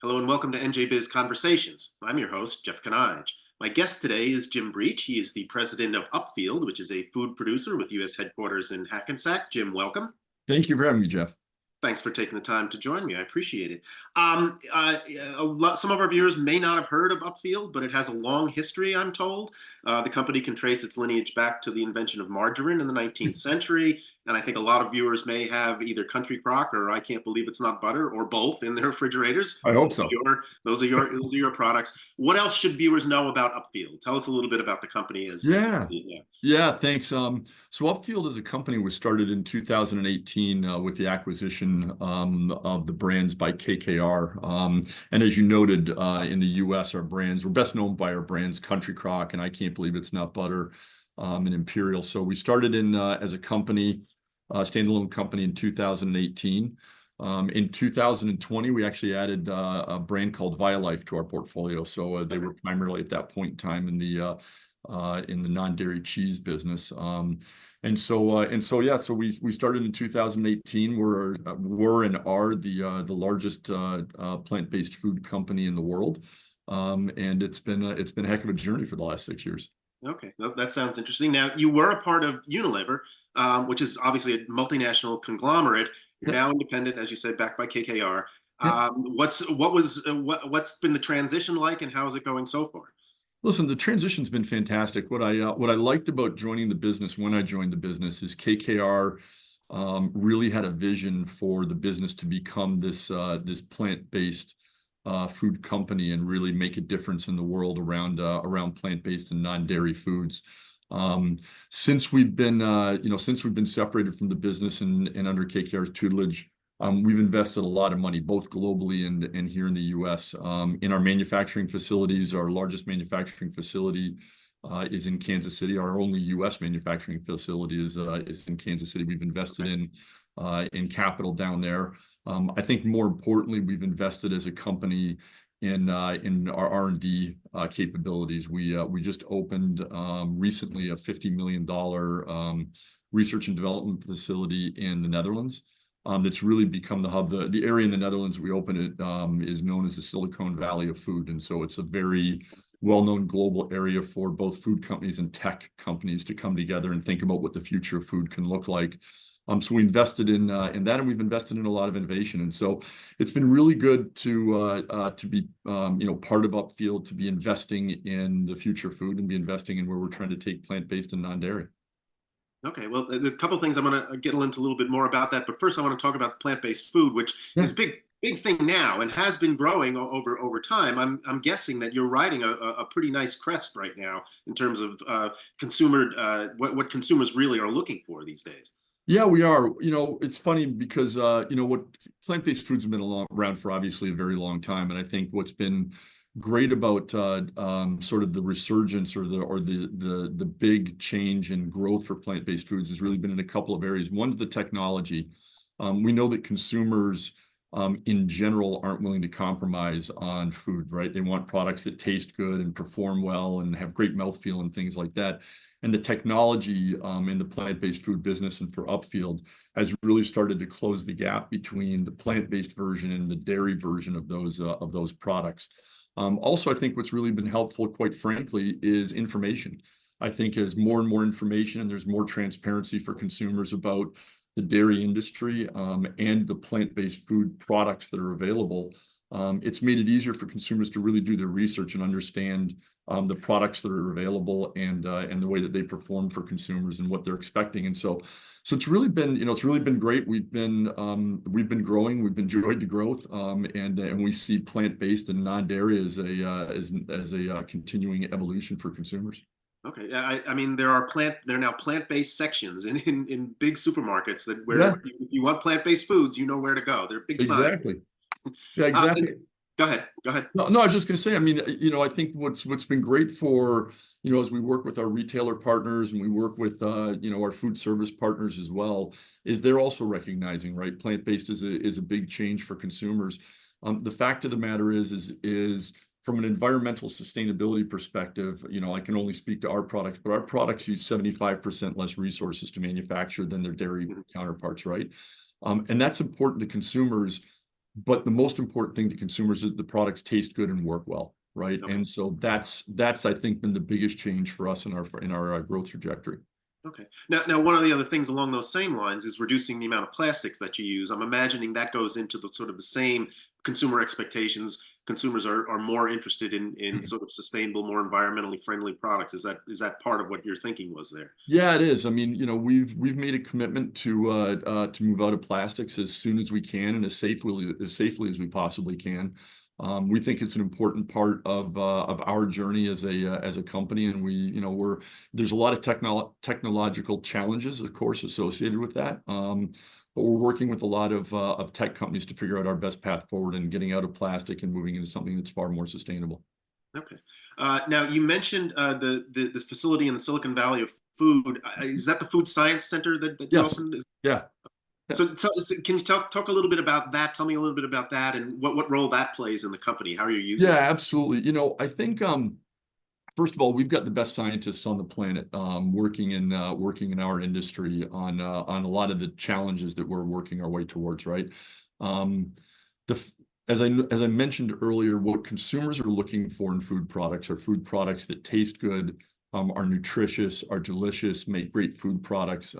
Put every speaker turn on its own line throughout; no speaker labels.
Hello and welcome to NJBIZ Conversations. I'm your host, Jeff Kanaj. My guest today is Jim Breach. He is the president of Upfield, which is a food producer with U.S. headquarters in Hackensack. Jim, welcome.
Thank you for having me, Jeff.
Thanks for taking the time to join me. I appreciate it. Some of our viewers may not have heard of Upfield, but it has a long history, I'm told. The company can trace its lineage back to the invention of margarine in the 19th century. And I think a lot of viewers may have either Country Crock or I Can't Believe It's Not Butter or both in their refrigerators.
I hope so.
Those are your products. What else should viewers know about Upfield? Tell us a little bit about the company as
Yeah, thanks. So Upfield as a company was started in 2018 with the acquisition of the brands by KKR. And as you noted, in the U.S., we're best known by our brands Country Crock and I Can't Believe It's Not Butter, and Imperial. So we started as a company, standalone company in 2018. In 2020, we actually added a brand called Violife to our portfolio. So they were primarily at that point in time in the non-dairy cheese business. So we started in 2018. We're and are the largest plant-based food company in the world. And it's been a heck of a journey for the last 6 years.
Okay, that sounds interesting. Now, you were a part of Unilever, which is obviously a multinational conglomerate. You're now independent, as you said, backed by KKR. What's been the transition like, and how is it going so far?
Listen, the transition's been fantastic. What I liked about joining the business when I joined the business is KKR really had a vision for the business to become this plant-based food company and really make a difference in the world around plant-based and non-dairy foods. Since we've been separated from the business and under KKR's tutelage, we've invested a lot of money, both globally and here in the U.S. In our manufacturing facilities. Our largest manufacturing facility is in Kansas City. Our only U.S. manufacturing facility is in Kansas City. We've invested in capital down there. I think more importantly, we've invested as a company in our R&D capabilities. We just opened recently a $50 million research and development facility in the Netherlands. That's really become the hub. The area in the Netherlands we opened it is known as the Silicon Valley of food, and so it's a very well-known global area for both food companies and tech companies to come together and think about what the future of food can look like. So we invested in that, and we've invested in a lot of innovation, and so it's been really good to be part of Upfield, to be investing in the future of food and be investing in where we're trying to take plant-based and non-dairy.
Okay, well, a couple of things I'm going to get into a little bit more about that, but first I want to talk about plant-based food, which is big thing now and has been growing over time. I'm guessing that you're riding a pretty nice crest right now in terms of what consumers really are looking for these days.
Yeah, we are. It's funny because what plant-based foods have been around for obviously a very long time, and I think what's been great about sort of the resurgence or the big change in growth for plant-based foods has really been in a couple of areas. One's the technology. We know that consumers in general aren't willing to compromise on food, right? They want products that taste good and perform well and have great mouthfeel and things like that. And the technology in the plant-based food business and for Upfield has really started to close the gap between the plant-based version and the dairy version of those products. Also, I think what's really been helpful, quite frankly, is information. I think as more and more information and there's more transparency for consumers about the dairy industry and the plant-based food products that are available, it's made it easier for consumers to really do their research and understand the products that are available and the way that they perform for consumers and what they're expecting. And so it's really been great. We've been growing. We've enjoyed the growth, and we see plant-based and non-dairy as a continuing evolution for consumers.
Okay, I mean there are now plant-based sections in big supermarkets where if you want plant-based foods, you know where to go. They're big signs.
Exactly. Yeah, exactly.
Go ahead.
No, I was just going to say, I mean, I think what's been great for, as we work with our retailer partners and we work with, our food service partners as well, is they're also recognizing, right, plant-based is a big change for consumers. The fact of the matter is from an environmental sustainability perspective, I can only speak to our products, but our products use 75% less resources to manufacture than their dairy counterparts, right? And that's important to consumers. but the most important thing to consumers is the products taste good and work well, right?
Okay.
And so that's I think been the biggest change for us in our growth trajectory.
Okay. Now, one of the other things along those same lines is reducing the amount of plastics that you use. I'm imagining that goes into the sort of the same consumer expectations. Consumers are more interested in sort of sustainable, more environmentally friendly products. Is that part of what your thinking was there?
Yeah, it is. I mean, we've made a commitment to move out of plastics as soon as we can and as safely as we possibly can. We think it's an important part of our journey as a company, and there's a lot of technological challenges, of course, associated with that. But we're working with a lot of tech companies to figure out our best path forward and getting out of plastic and moving into something that's far more sustainable.
Okay. Now you mentioned the facility in the Silicon Valley of food. Is that the Food Science Center that you
Yes.
opened?
Yeah. Yeah.
So can you talk a little bit about that? Tell me a little bit about that and what role that plays in the company. How you're using
Yeah,
it?
absolutely. I think first of all, we've got the best scientists on the planet working in our industry on a lot of the challenges that we're working our way towards, right? Um, the f- as I mentioned earlier, what consumers are looking for in food products are food products that taste good, are nutritious, are delicious, make great food products.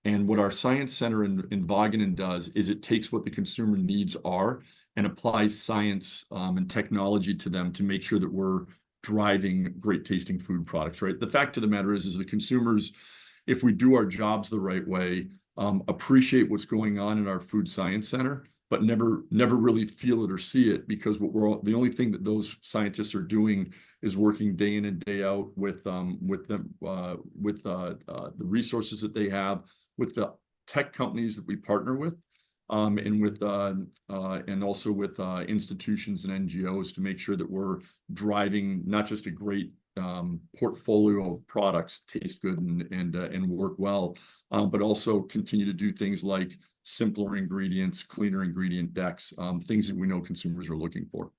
And what our science center in Wageningen does is it takes what the consumer needs are and applies science and technology to them to make sure that we're driving great tasting food products, right? The fact of the matter is the consumers, if we do our jobs the right way, appreciate what's going on in our food science center, but never really feel it or see it, because the only thing that those scientists are doing is working day in and day out with the resources that they have, with the tech companies that we partner with, and also with institutions and NGOs to make sure that we're driving not just a great portfolio of products, taste good and work well, but also continue to do things like simpler ingredients, cleaner ingredient decks, things that we know consumers are looking for.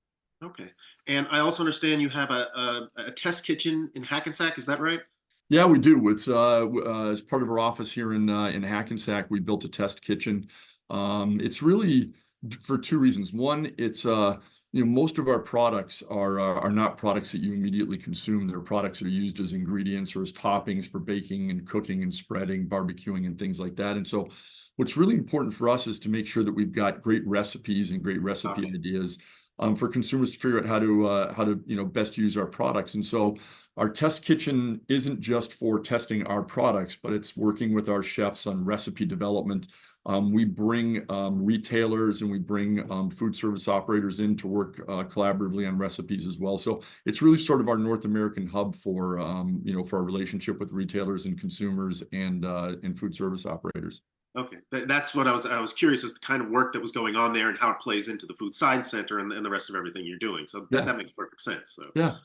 Okay. And I also understand you have a test kitchen in Hackensack. Is that right?
Yeah, we do. It's as part of our office here in Hackensack, we built a test kitchen. It's really for two reasons. One, it's most of our products are not products that you immediately consume. They're products that are used as ingredients or as toppings for baking and cooking and spreading, barbecuing and things like that. And so what's really important for us is to make sure that we've got great recipes and great recipe
Okay.
ideas for consumers to figure out how to best use our products. And so our test kitchen isn't just for testing our products, but it's working with our chefs on recipe development. We bring retailers and we bring food service operators in to work collaboratively on recipes as well. So it's really sort of our North American hub for our relationship with retailers and consumers and food service operators.
Okay. That's what I was curious as to the kind of work that was going on there and how it plays into the Food Science Center and the rest of everything you're doing. So that,
Yeah,
that makes perfect sense. So.
yeah,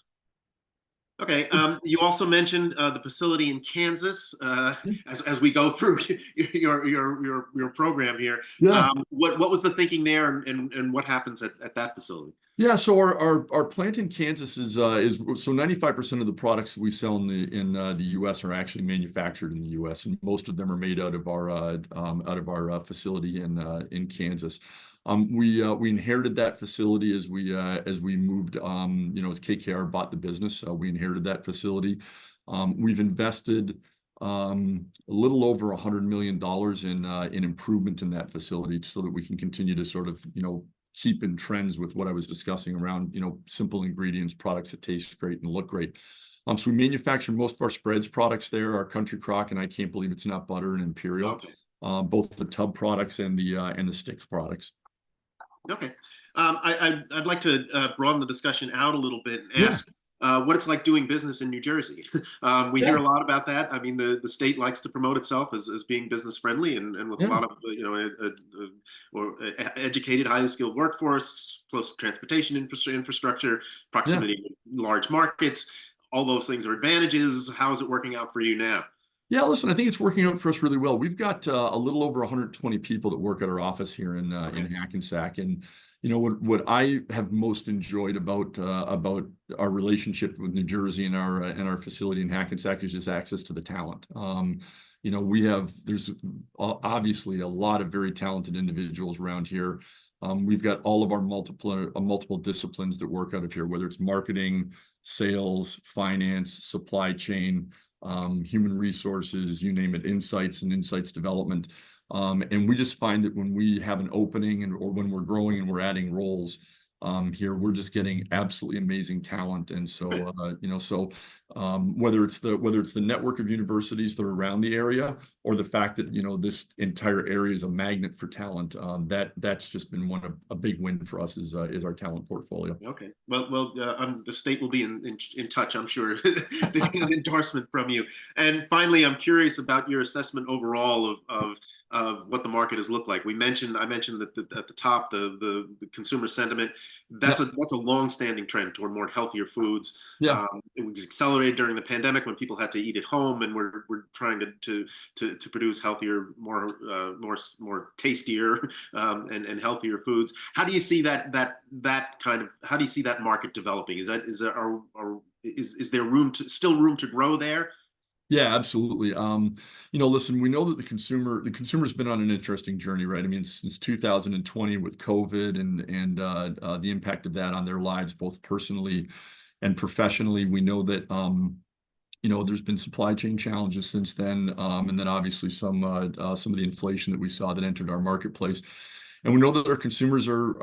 Okay. You also mentioned the facility in Kansas as we go through your program here.
yeah.
What was the thinking there, and what happens at that facility?
Yeah, so our plant in Kansas is so 95% of the products that we sell in the U.S. are actually manufactured in the U.S., and most of them are made out of our facility in Kansas. We inherited that facility as we moved, as KKR bought the business. We inherited that facility. We've invested a little over $100 million in improvement in that facility so that we can continue to sort of keep in trends with what I was discussing around simple ingredients, products that taste great and look great. So we manufacture most of our spreads products there, our Country Crock, and I can't believe it's not butter, and Imperial,
Okay.
both the tub products and the sticks products.
Okay. I'd like to broaden the discussion out a little bit and
Yeah,
ask what it's like doing business in New Jersey. We hear
yeah,
a lot about that. I mean, the state likes to promote itself as being business friendly and with a
yeah,
lot of educated, highly skilled workforce, close transportation infrastructure,
yeah.
proximity to large markets. All those things are advantages. How is it working out for you now?
Yeah, listen, I think it's working out for us really well. We've got a little over 120 people that work at our office here in
Okay.
Hackensack, and what I have most enjoyed about our relationship with New Jersey and our facility in Hackensack is just access to the talent. There's obviously a lot of very talented individuals around here. We've got all of our multiple disciplines that work out of here, whether it's marketing, sales, finance, supply chain, human resources, you name it, insights and insights development. And we just find that when we have an opening or when we're growing and we're adding roles here, we're just getting absolutely amazing talent. And so, whether it's the network of universities that are around the area, or the fact that, this entire area is a magnet for talent, that's just been a big win for us is our talent portfolio.
Okay. Well, the state will be in touch, I'm sure. They get an endorsement from you. And finally, I'm curious about your assessment overall of what the market has looked like. I mentioned that at the top, the consumer sentiment, that's a long-standing trend toward more healthier foods.
Yeah.
It was accelerated during the pandemic when people had to eat at home, and we're trying to produce healthier, more tastier and healthier foods. How do you see how do you see that market developing? Is there still room to grow there?
Yeah, absolutely. Listen, we know that the consumer's been on an interesting journey, right? I mean, since 2020 with COVID and the impact of that on their lives, both personally and professionally. We know that there's been supply chain challenges since then, and then obviously some of the inflation that we saw that entered our marketplace. And we know that our consumers are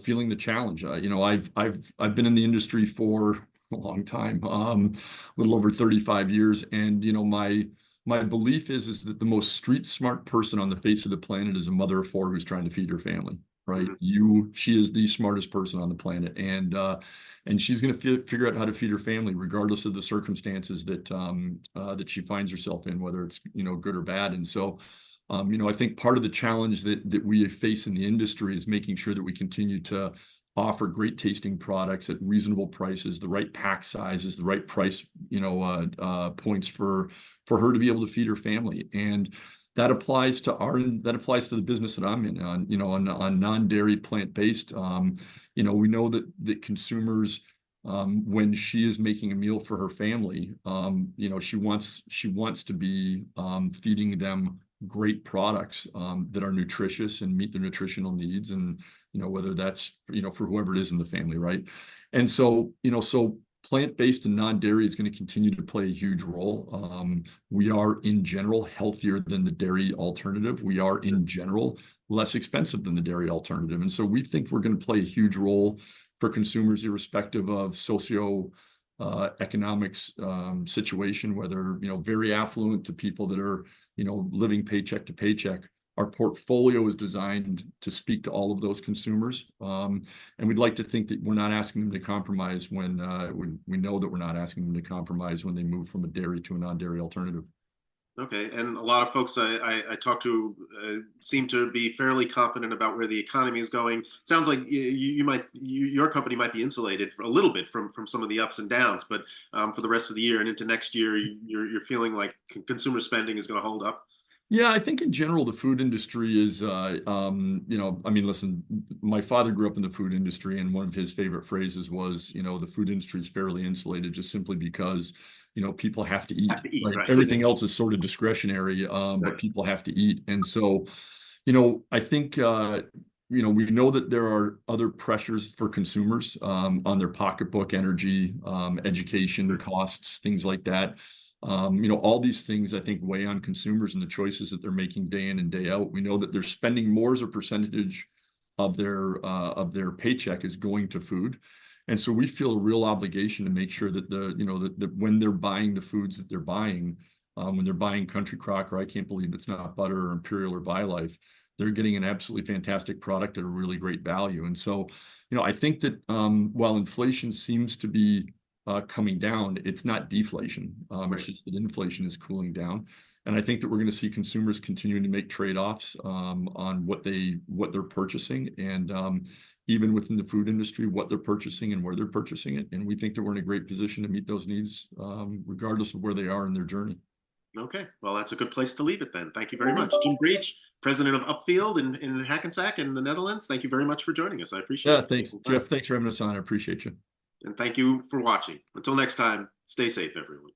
feeling the challenge. I've been in the industry for a long time, a little over 35 years. And, my belief is that the most street smart person on the face of the planet is a mother of four who's trying to feed her family, right? She is the smartest person on the planet. And she's going to figure out how to feed her family, regardless of the circumstances that she finds herself in, whether it's, good or bad. And so, I think part of the challenge that we face in the industry is making sure that we continue to offer great tasting products at reasonable prices, the right pack sizes, the right price, points for her to be able to feed her family. And that applies to the business that I'm in on non-dairy, plant-based. We know that consumers, when she is making a meal for her family, she wants to be feeding them great products that are nutritious and meet their nutritional needs, and whether that's for whoever it is in the family, right? And so plant-based and non-dairy is going to continue to play a huge role. We are in general healthier than the dairy alternative. We are in general less expensive than the dairy alternative, and so we think we're going to play a huge role for consumers, irrespective of economics situation, whether very affluent to people that are living paycheck to paycheck. Our portfolio is designed to speak to all of those consumers, and we'd like to think that we're not asking them to compromise when we know that we're not asking them to compromise when they move from a dairy to a non-dairy alternative.
Okay, and a lot of folks I talk to seem to be fairly confident about where the economy is going. Sounds like your company might be insulated for a little bit from some of the ups and downs, but for the rest of the year and into next year, you're feeling like consumer spending is going to hold up.
Yeah, I think in general, the food industry is, listen, my father grew up in the food industry, and one of his favorite phrases was, the food industry is fairly insulated just simply because, people have to eat, right?
Right?
Everything else is sort of discretionary, but people have to eat. And so, I think, we know that there are other pressures for consumers on their pocketbook, energy, education costs, things like that. All these things I think weigh on consumers and the choices that they're making day in and day out. We know that they're spending more as a percentage of their paycheck is going to food. And so we feel a real obligation to make sure that that when they're buying the foods that they're buying, when they're buying Country Crock, or I Can't Believe It's Not Butter, or Imperial, or ViLife, they're getting an absolutely fantastic product at a really great value. And so, I think that while inflation seems to be coming down, it's not deflation. It's just that inflation is cooling down. And I think that we're going to see consumers continuing to make trade-offs on what they're purchasing, and even within the food industry, what they're purchasing and where they're purchasing it. And we think that we're in a great position to meet those needs, regardless of where they are in their journey.
Okay, well, that's a good place to leave it then. Thank you very much. Jim Breach, president of Upfield in Hackensack in the Netherlands. Thank you very much for joining us. I appreciate it.
Thanks, Jeff. Thanks for having us on. I appreciate you.
And thank you for watching. Until next time, stay safe, everyone.